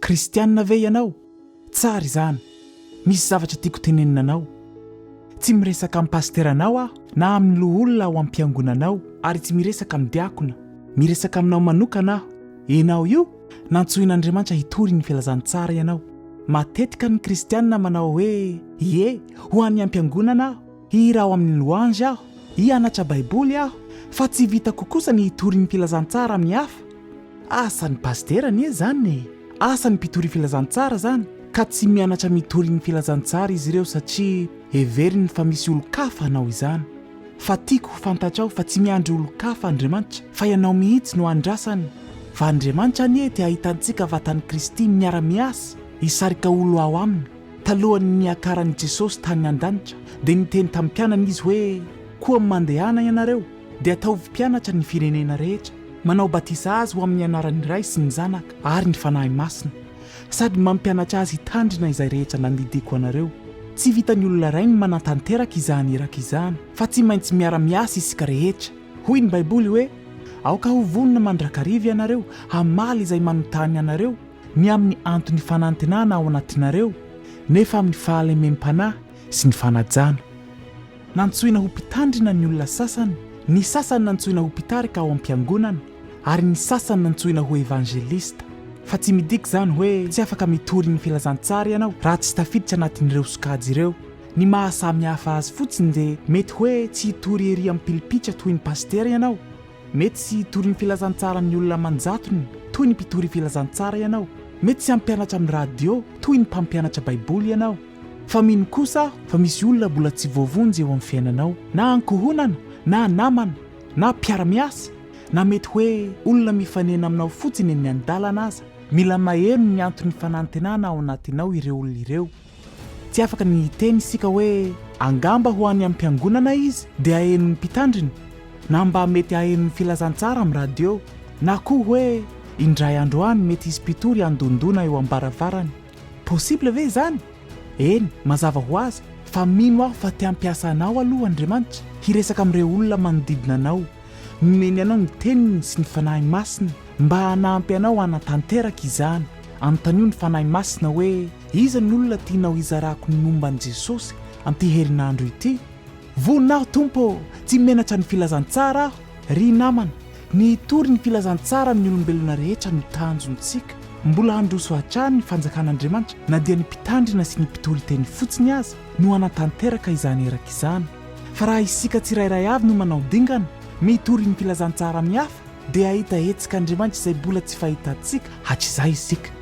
kristianina ve ianao? Tsara izany. Misy zavatra tiako tenenina anao. Tsy miresaka amin'ny pasteranao aho na amin'ny loha olona ao am-piangonanao ary tsy miresaka amin'ny diakona. Miresaka aminao manokana aho. Ianao io nantsoin'Andriamanitra hitory ny filazantsara ianao. Matetika ny kristianina manao hoe ie ho an'ny am-piangonana aho, hihira ao amin'ny louange aho, hianatra baiboly aho, fa tsy vitako kosa ny hitory ny filazantsara amin'ny hafa. Asan'ny pastera nie zany e. Asan'ny mpitory filazantsara zany. Ka tsy mianatra mitory ny filazantsara izy ireo satria heveriny fa misy olo-kafa anao izany. Fa tiako ho fantatrao fa tsy miandry olo-kafa Andriamanitra, fa ianao mihitsy no andrasany. Fa Andriamanitra anie dia ahitantsika vatan'i Kristy miara-miasa, hisarika olo ao aminy. Talohany niakaran'i Jesosy tany an-danitra dia niteny tamin'ny mpianany izy hoe koa mandehana ianareo dia ataovy mpianatra ny firenena rehetra, manao batisa azy ho amin'ny anaran'ny Ray sy ny Zanaka ary ny fanahy masina, sady mampianatra azy hitandrina izay rehetra nandidiko anareo. Tsy vitan'ny olona ray ny manatanteraka izany eraka izany, fa tsy maintsy miara-miasa isika rehetra. Hoy ny Baiboly hoe aoka ho vonona mandrakariva ianareo, hamaly izay manontany anareo, ny amin'ny antony fanantenana ao anatinareo, nefa amin'ny fahalemem-panahy sy ny fanajana. Nantsoina ho mpitandrina ny olona sasany, ny sasany nantsoina ho mpitarika ao am-piangonana, ary ny sasany nantsoina ho evangelista. Fa tsy midika zany hoe tsy afaka mitory ny filazantsara ianao raha tsy tafiditra anatin'ireo sokajy ireo. Ny mahasamy hafa azy fotsiny dia mety hoe tsy hitory ery amin'ny pilipitra toy ny pastera ianao, mety tsy hitory ny filazantsara amin'ny olona manjatony toy ny mpitory filazantsara ianao, mety tsy hampianatra amin'ny radio toy ny mpampianatra baiboly ianao. Fa mino kosa fa misy olona mbola tsy voavonjy eo amin'ny fiainanao, na ankohonana, na namana, na mpiara-miasa, na mety hoe olona mifanena aminao fotsiny eny an-dalana aza. Mila maheno ny antony fanantenana ao anatinao ireo olona ireo. Tsy afaka ny teny isika hoe angamba ho any am-piangonana izy dia aheno ny mpitandrina, na mba mety aheno ny filazantsara amin'ny radio, na koa hoe indray andro any mety hisy mpitory andondona eo am-baravarany. Possible ve zany? Eny, mazava ho azy, fa mino aho fa te hampiasa anao aloha Andriamanitra, hiresaka amin'ireo olona manodidina anao, nomeny anao ny teniny sy ny fanahy masina mba hanampy anao hanatanteraka izany. Anontaniao ny fanahy masina hoe iza ny olona tianao hizarako ny momban'i Jesosy amin'ity herinandro ity. Vonina aho Tompo, tsy menatra ny filazantsara aho. Ry namana, ny hitory ny filazantsara amin'ny olombelona rehetra no tanjontsika. Mbola handroso hatrany ny fanjakan'Andriamanitra na dia ny mpitandrina sy ny mpitory teny fotsiny aza no hanatanteraka izany eraka izany. Fa raha isika tsirairay avy no manao dingana mitory ny filazantsara amin'ny hafa dia ahita hetsika Andriamanitra izay mbola tsy fahitantsika hatrizay isika.